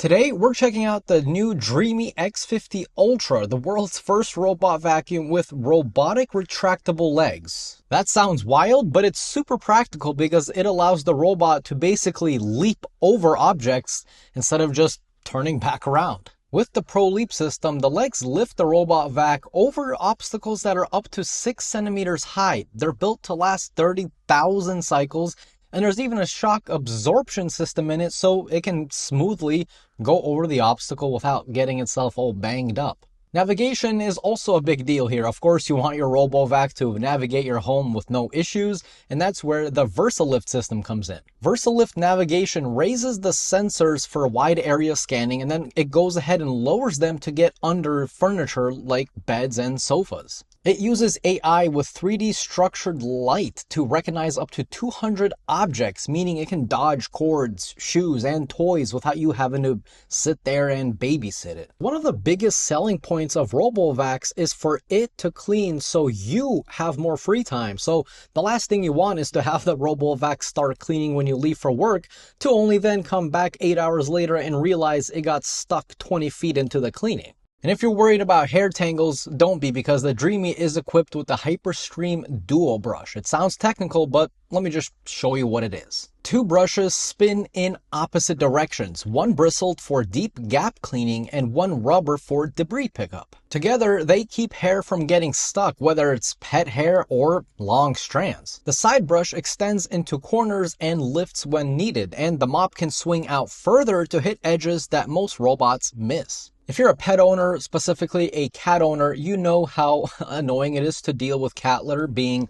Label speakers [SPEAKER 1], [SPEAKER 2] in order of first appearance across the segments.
[SPEAKER 1] Today, we're checking out the new Dreame X50 Ultra, the world's first robot vacuum with robotic retractable legs. That sounds wild, but it's super practical because it allows the robot to basically leap over objects instead of just turning back around. With the Pro Leap system, the legs lift the robot vac over obstacles that are up to 6 centimeters high. They're built to last 30,000 cycles, and there's even a shock absorption system in it so it can smoothly go over the obstacle without getting itself all banged up. Navigation is also a big deal here. Of course, you want your RoboVac to navigate your home with no issues, and that's where the VersaLift system comes in. VersaLift navigation raises the sensors for wide area scanning, and then it goes ahead and lowers them to get under furniture like beds and sofas. It uses AI with 3D structured light to recognize up to 200 objects, meaning it can dodge cords, shoes, and toys without you having to sit there and babysit it. One of the biggest selling points of RoboVacs is for it to clean so you have more free time. So the last thing you want is to have the RoboVac start cleaning when you leave for work to only then come back 8 hours later and realize it got stuck 20 feet into the cleaning. And if you're worried about hair tangles, don't be, because the Dreame is equipped with the HyperStream Duo Brush. It sounds technical, but let me just show you what it is. 2 brushes spin in opposite directions, one bristled for deep gap cleaning and one rubber for debris pickup. Together, they keep hair from getting stuck, whether it's pet hair or long strands. The side brush extends into corners and lifts when needed, and the mop can swing out further to hit edges that most robots miss. If you're a pet owner, specifically a cat owner, you know how annoying it is to deal with cat litter being,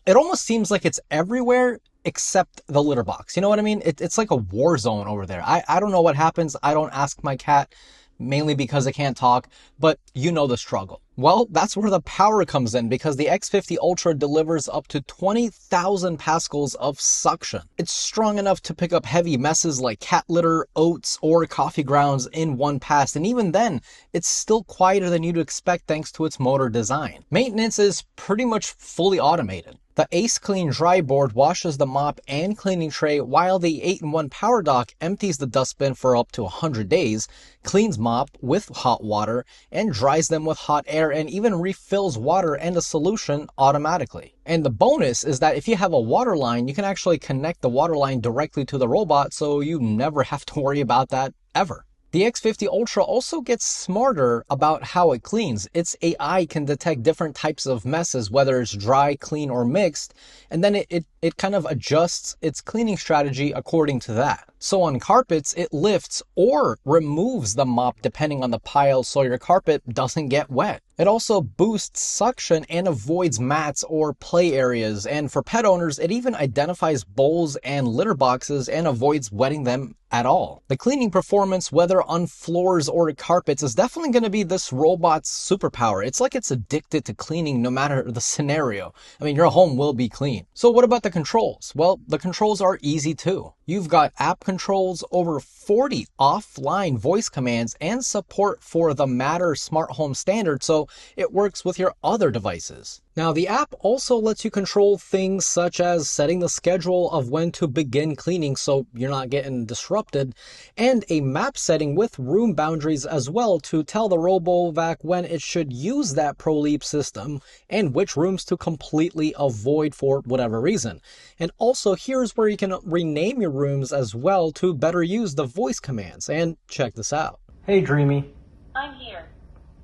[SPEAKER 1] it almost seems like it's everywhere except the litter box. You know what I mean? It's like a war zone over there. I don't know what happens. I don't ask my cat, mainly because it can't talk, but you know the struggle. Well, that's where the power comes in, because the X50 Ultra delivers up to 20,000 pascals of suction. It's strong enough to pick up heavy messes like cat litter, oats, or coffee grounds in one pass, and even then, it's still quieter than you'd expect thanks to its motor design. Maintenance is pretty much fully automated. The Ace Clean Dry Board washes the mop and cleaning tray, while the 8-in-1 Power Dock empties the dustbin for up to 100 days, cleans mop with hot water, and dries them with hot air, and even refills water and a solution automatically. And the bonus is that if you have a water line, you can actually connect the water line directly to the robot, so you never have to worry about that ever. The X50 Ultra also gets smarter about how it cleans. Its AI can detect different types of messes, whether it's dry, clean, or mixed, and then it kind of adjusts its cleaning strategy according to that. So on carpets, it lifts or removes the mop depending on the pile so your carpet doesn't get wet. It also boosts suction and avoids mats or play areas. And for pet owners, it even identifies bowls and litter boxes and avoids wetting them at all. The cleaning performance, whether on floors or carpets, is definitely going to be this robot's superpower. It's like it's addicted to cleaning no matter the scenario. I mean, your home will be clean. So what about the controls? Well, the controls are easy too. You've got app controls, over 40 offline voice commands, and support for the Matter smart home standard, so it works with your other devices. Now, the app also lets you control things such as setting the schedule of when to begin cleaning so you're not getting disrupted, and a map setting with room boundaries as well to tell the RoboVac when it should use that Pro Leap system and which rooms to completely avoid for whatever reason. And also, here's where you can rename your rooms as well to better use the voice commands. And check this out. Hey Dreamy.
[SPEAKER 2] I'm here.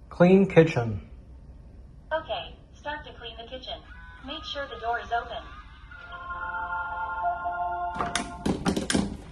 [SPEAKER 1] Clean kitchen.
[SPEAKER 2] Okay, start to clean the kitchen. Make sure the door is open.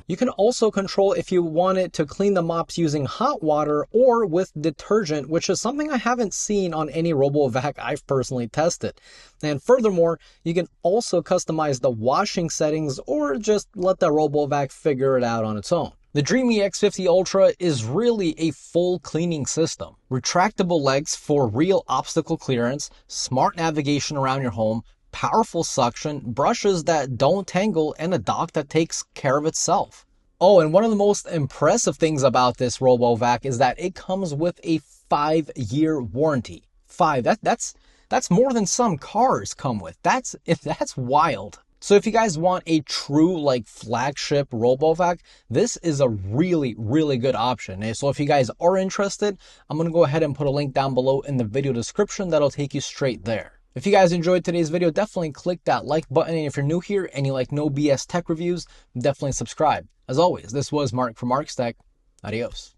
[SPEAKER 1] You can also control if you want it to clean the mops using hot water or with detergent, which is something I haven't seen on any RoboVac I've personally tested. And furthermore, you can also customize the washing settings or just let the RoboVac figure it out on its own. The Dreame X50 Ultra is really a full cleaning system. Retractable legs for real obstacle clearance, smart navigation around your home, powerful suction, brushes that don't tangle, and a dock that takes care of itself. Oh, and one of the most impressive things about this RoboVac is that it comes with a 5-year warranty. That's more than some cars come with. That's wild. So if you guys want a true like flagship RoboVac, this is a really, really good option. So if you guys are interested, I'm going to go ahead and put a link down below in the video description that'll take you straight there. If you guys enjoyed today's video, definitely click that like button. And if you're new here and you like no BS tech reviews, definitely subscribe. As always, this was Mark from Mark's Tech. Adios.